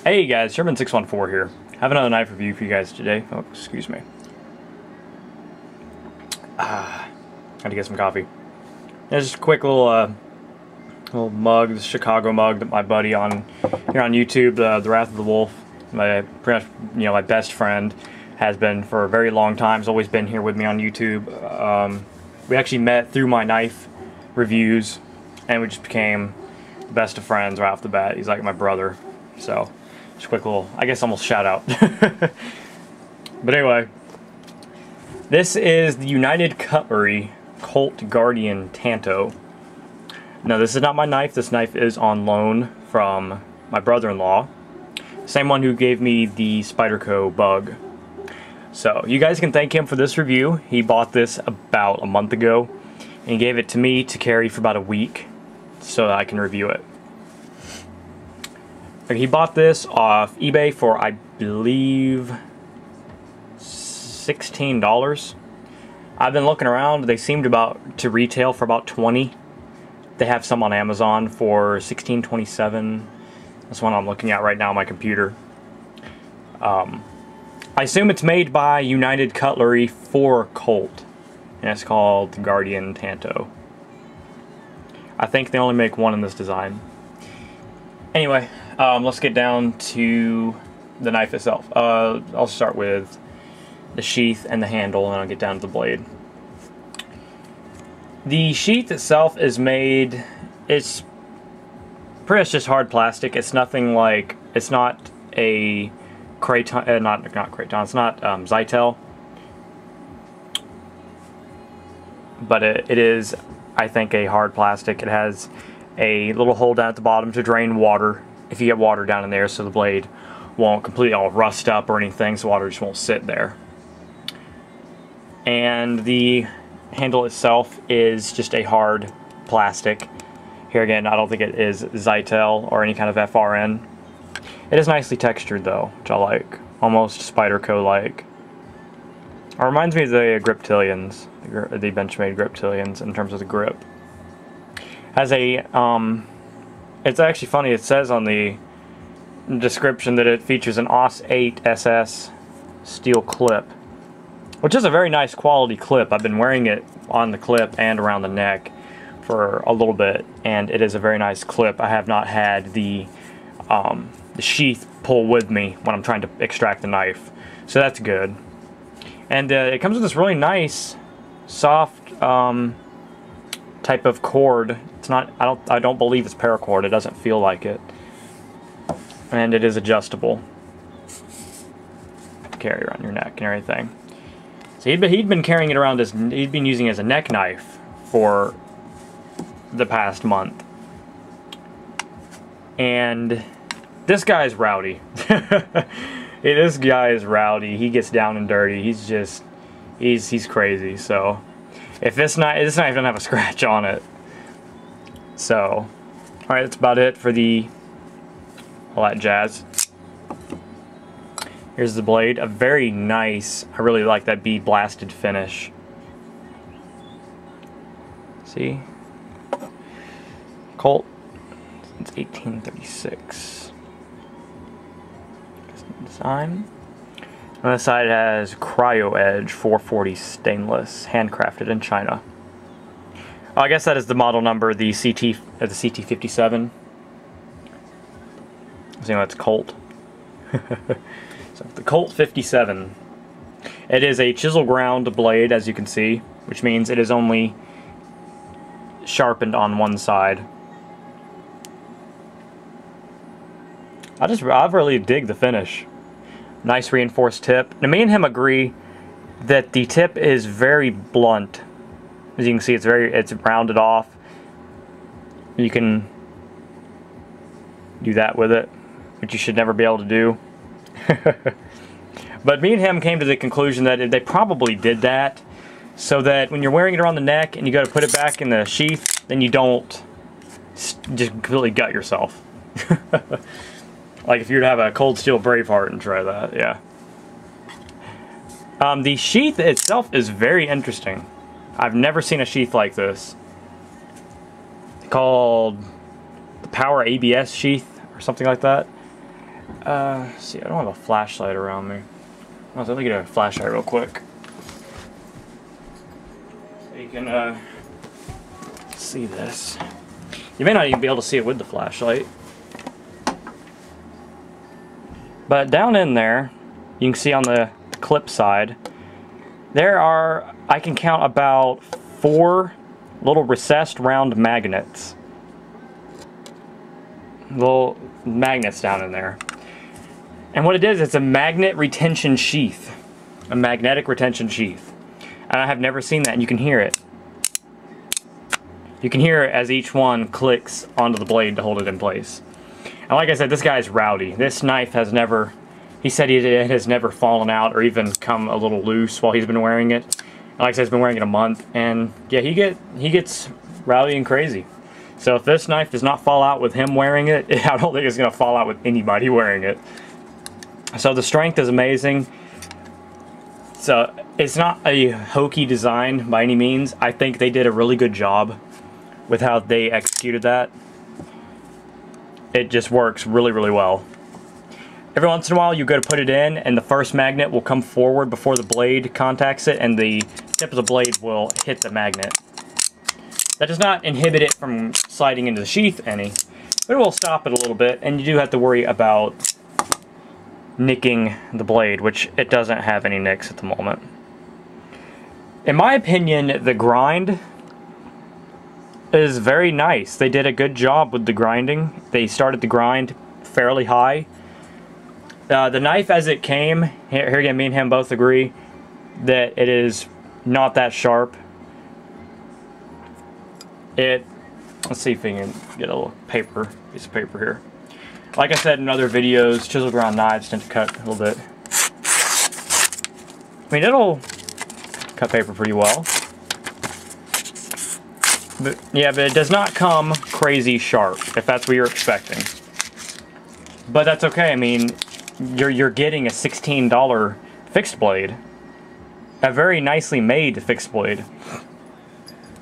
Hey guys, Sherman614 here. Have another knife review for you guys today. Oh, excuse me. Had to get some coffee. There's just a quick little mug, this Chicago mug that my buddy here on YouTube, the Wrath of the Wolf, my my best friend, has been for a very long time. He's always been here with me on YouTube. We actually met through my knife reviews, and we just became the best of friends right off the bat. He's like my brother, so. Just a quick little, I guess almost shout out. But anyway, this is the United Cutlery Colt Guardian Tanto. Now this is not my knife. This knife is on loan from my brother-in-law. Same one who gave me the Spyderco bug. So you guys can thank him for this review. He bought this about a month ago and he gave it to me to carry for about a week so that I can review it. He bought this off eBay for, I believe, $16. I've been looking around. They seemed to retail for about $20. They have some on Amazon for $16.27. That's one I'm looking at right now on my computer. I assume it's made by United Cutlery for Colt, and it's called the Guardian Tanto. I think they only make one in this design. Anyway, let's get down to the knife itself. I'll start with the sheath and the handle, and then I'll get down to the blade. The sheath itself is made, it's pretty much just hard plastic. It's nothing like, it's not a Kraton, not Kraton, it's not Zytel. But it is, I think, a hard plastic. It has a little hole down at the bottom to drain water if you get water down in there, so the blade won't completely all rust up or anything, so water just won't sit there. And the handle itself is just a hard plastic. Here again, I don't think it is Zytel or any kind of FRN. It is nicely textured though, which I like. Almost Spyderco-like. It reminds me of the Griptilians, the Benchmade Griptilians in terms of the grip. Has a, it's actually funny, it says on the description that it features an AUS 8 SS steel clip, which is a very nice quality clip. I've been wearing it on the clip and around the neck for a little bit, and it is a very nice clip. I have not had the sheath pull with me when I'm trying to extract the knife, so that's good. And it comes with this really nice, soft, type of cord. It's not, I don't believe it's paracord. It doesn't feel like it. And it is adjustable. Carry around your neck and everything. So he'd been carrying it around he'd been using it as a neck knife for the past month. And this guy's rowdy. This guy is rowdy. He gets down and dirty. He's just, he's crazy. So if this knife doesn't have a scratch on it. So, alright, that's about it for all that jazz. Here's the blade. A very nice, I really like that bead blasted finish. See? Colt since 1836. Design. On the side it has Cryo Edge 440 stainless, handcrafted in China. I guess that is the model number, the CT57. So that's Colt. So the Colt 57. It is a chisel ground blade, as you can see, which means it is only sharpened on one side. I really dig the finish. Nice reinforced tip. Now me and him agree that the tip is very blunt. As you can see, it's rounded off. You can do that with it, which you should never be able to do. But me and him came to the conclusion that they probably did that so that when you're wearing it around the neck and you go to put it back in the sheath, then you don't just completely gut yourself. Like if you were to have a Cold Steel Braveheart and try that, yeah. The sheath itself is very interesting. I've never seen a sheath like this. It's called the Power ABS sheath or something like that. See, I don't have a flashlight around me. Let me get a flashlight real quick. So you can see this. You may not even be able to see it with the flashlight. But down in there, you can see on the clip side, there are, I can count about 4 little recessed round magnets. Little magnets down in there. And what it is, it's a magnet retention sheath. A magnetic retention sheath. And I have never seen that, and you can hear it. You can hear it as each one clicks onto the blade to hold it in place. And like I said, this guy's rowdy. This knife has never, he said it has never fallen out or even come a little loose while he's been wearing it. And like I said, he's been wearing it a month, and yeah, he gets rowdy and crazy. So if this knife does not fall out with him wearing it, I don't think it's going to fall out with anybody wearing it. So the strength is amazing. So it's not a hokey design by any means. I think they did a really good job with how they executed that. It just works really, really well. Every once in a while you go to put it in and the first magnet will come forward before the blade contacts it, and the tip of the blade will hit the magnet. That does not inhibit it from sliding into the sheath any, but it will stop it a little bit, and you do have to worry about nicking the blade, which it doesn't have any nicks at the moment. In my opinion, the grind is very nice. They did a good job with the grinding. They started the grind fairly high. The knife as it came, here again, me and him both agree that it is not that sharp. Let's see if we can get a little piece of paper here. Like I said in other videos, chisel ground knives tend to cut a little bit. I mean, it'll cut paper pretty well. But yeah, but it does not come crazy sharp, if that's what you're expecting. But that's okay. I mean, you're getting a $16 fixed blade. A very nicely made fixed blade.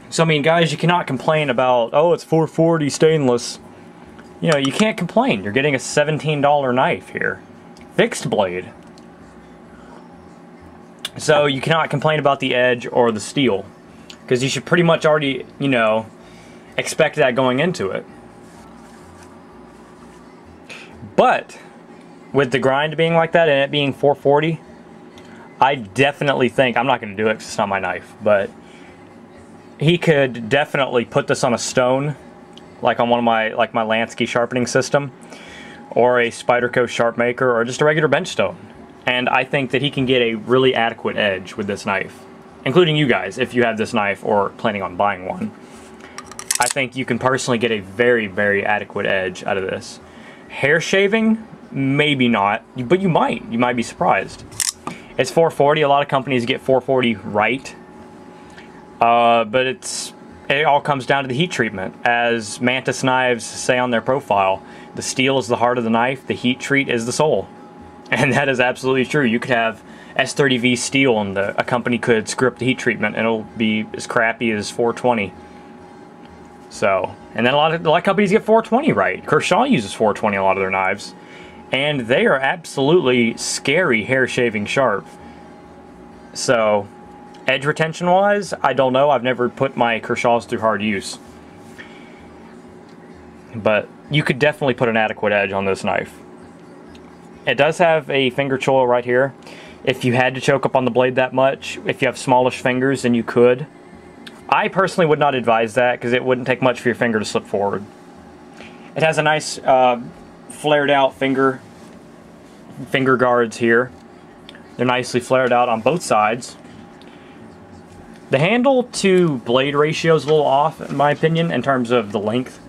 So I mean, guys, you cannot complain about, oh, it's 440 stainless. You know, you can't complain. You're getting a $17 knife here. Fixed blade. So you cannot complain about the edge or the steel, because you should pretty much already, you know, expect that going into it. But with the grind being like that and it being 440, I definitely think, I'm not going to do it because it's not my knife, but he could definitely put this on a stone, like on one of my, like my Lansky sharpening system, or a Spyderco sharp maker, or just a regular bench stone. And I think that he can get a really adequate edge with this knife, including you guys, if you have this knife or planning on buying one. I think you can personally get a very, very adequate edge out of this. Hair shaving, maybe not, but you might be surprised. It's 440. A lot of companies get 440 right, but it all comes down to the heat treatment. As Mantis knives say on their profile, the steel is the heart of the knife, the heat treat is the soul. And that is absolutely true. You could have S30V steel and a company could screw up the heat treatment and it'll be as crappy as 420. So, and then a lot of companies get 420 right. Kershaw uses 420 a lot of their knives, and they are absolutely scary hair shaving sharp. So, edge retention wise, I don't know. I've never put my Kershaws through hard use. But you could definitely put an adequate edge on this knife. It does have a finger choil right here. If you had to choke up on the blade that much, if you have smallish fingers, then you could. I personally would not advise that because it wouldn't take much for your finger to slip forward. It has a nice flared out finger guards here. They're nicely flared out on both sides. The handle to blade ratio is a little off in my opinion in terms of the length.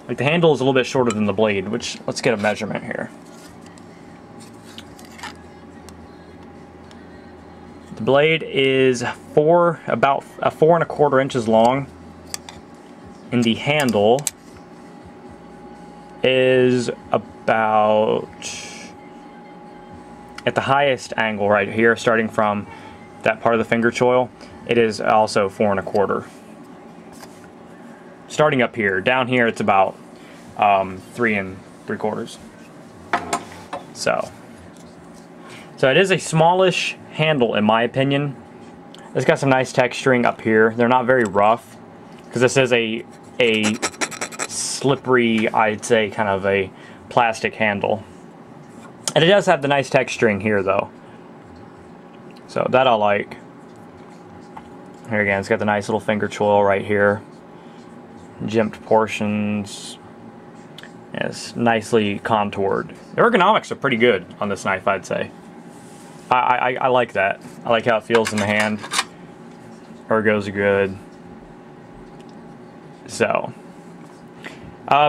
Like the handle is a little bit shorter than the blade, which, let's get a measurement here. The blade is about 4 1/4 inches long, and the handle is about, at the highest angle right here, starting from that part of the finger choil, it is also 4 1/4. Starting up here, down here it's about 3 3/4. So it is a smallish handle in my opinion. It's got some nice texturing up here. They're not very rough because this is a slippery, I'd say, kind of a plastic handle. And it does have the nice texturing here though. So that I like. Here again, it's got the nice little finger choil right here. Jimped portions. It's nicely contoured. The ergonomics are pretty good on this knife, I'd say. I like that. I like how it feels in the hand. Ergos are good. So,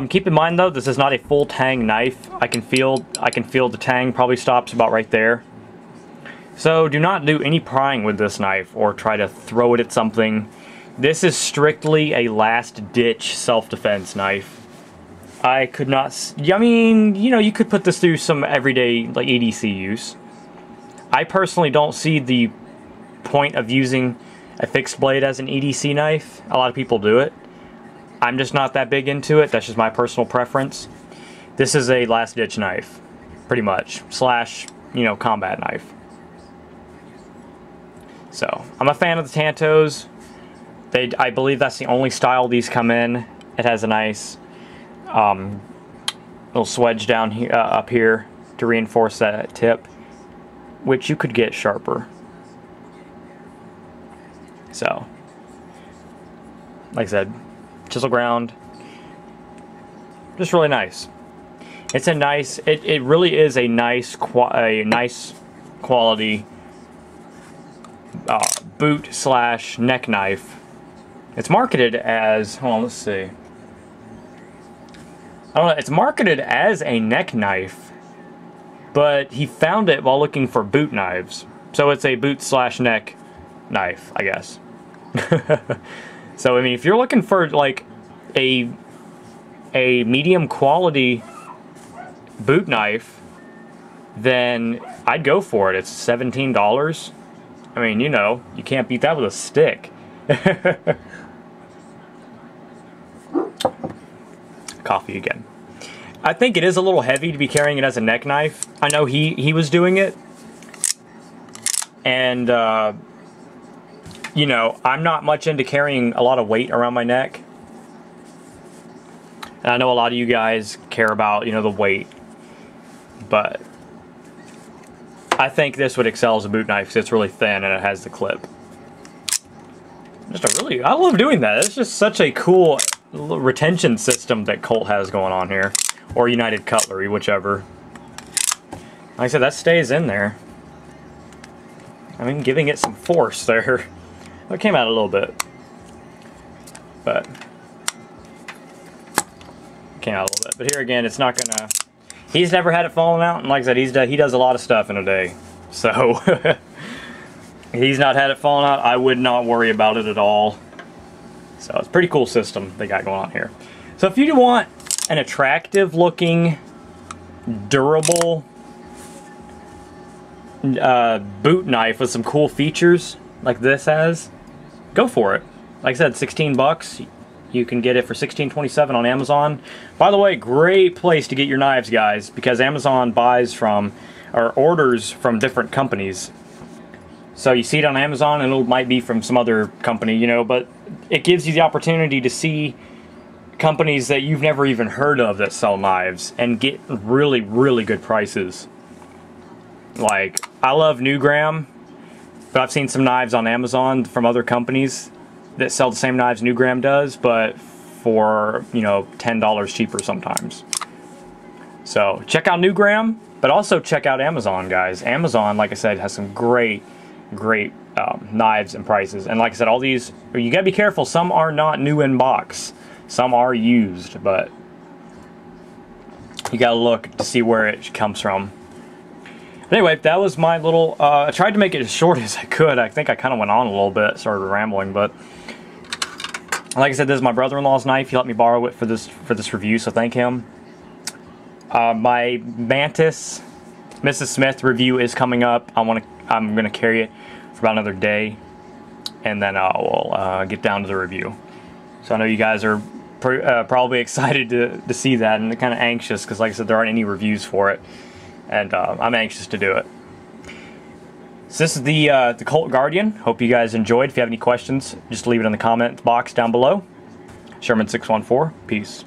keep in mind though, this is not a full tang knife. I can feel the tang probably stops about right there. So do not do any prying with this knife or try to throw it at something. This is strictly a last ditch self-defense knife. I could not, I mean, you know, you could put this through some everyday like EDC use. I personally don't see the point of using a fixed blade as an EDC knife. A lot of people do it. I'm just not that big into it. That's just my personal preference. This is a last ditch knife, pretty much, slash, you know, combat knife. So, I'm a fan of the Tantos. I believe that's the only style these come in. It has a nice little swedge down here, up here to reinforce that tip, which you could get sharper. So, like I said, chisel ground, just really nice. It's a nice, it really is a nice quality boot slash neck knife. It's marketed as, hold on, let's see. I don't know, it's marketed as a neck knife, but he found it while looking for boot knives. So it's a boot slash neck knife, I guess. So, I mean, if you're looking for, like, a medium quality boot knife, then I'd go for it. It's $17. I mean, you know, you can't beat that with a stick. Coffee again. I think it is a little heavy to be carrying it as a neck knife. I know he was doing it, and you know, I'm not much into carrying a lot of weight around my neck, and I know a lot of you guys care about, you know, the weight, but I think this would excel as a boot knife because it's really thin and it has the clip. I love doing that. It's just such a cool retention system that Colt has going on here, or United Cutlery, whichever. Like I said, that stays in there. I mean, giving it some force there. It came out a little bit, but came out a little bit. But here again, it's not gonna. He's never had it falling out, and like I said, he does a lot of stuff in a day, so he's not had it falling out. I would not worry about it at all. So it's a pretty cool system they got going on here. So if you want an attractive looking, durable boot knife with some cool features like this has, go for it. Like I said, 16 bucks. You can get it for $16.27 on Amazon. By the way, great place to get your knives, guys, because Amazon buys from, or orders from different companies. So you see it on Amazon and it might be from some other company, you know, but it gives you the opportunity to see companies that you've never even heard of that sell knives and get really, really good prices. Like, I love Newgram, but I've seen some knives on Amazon from other companies that sell the same knives Newgram does, but for, you know, $10 cheaper sometimes. So check out Newgram, but also check out Amazon, guys. Amazon, like I said, has some great knives and prices. And like I said, all these, you gotta be careful. Some are not new in box. Some are used, but you gotta look to see where it comes from. But anyway, that was my little, I tried to make it as short as I could. I think I kind of went on a little bit, started rambling, but like I said, this is my brother-in-law's knife. He let me borrow it for this review, so thank him. My Mantis Mrs. Smith review is coming up. I'm gonna carry it for about another day, and then I will get down to the review. So I know you guys are probably excited to see that, and kind of anxious because, like I said, there aren't any reviews for it. and I'm anxious to do it. So this is the Colt Guardian. Hope you guys enjoyed. If you have any questions, just leave it in the comment box down below. Sherman614, peace.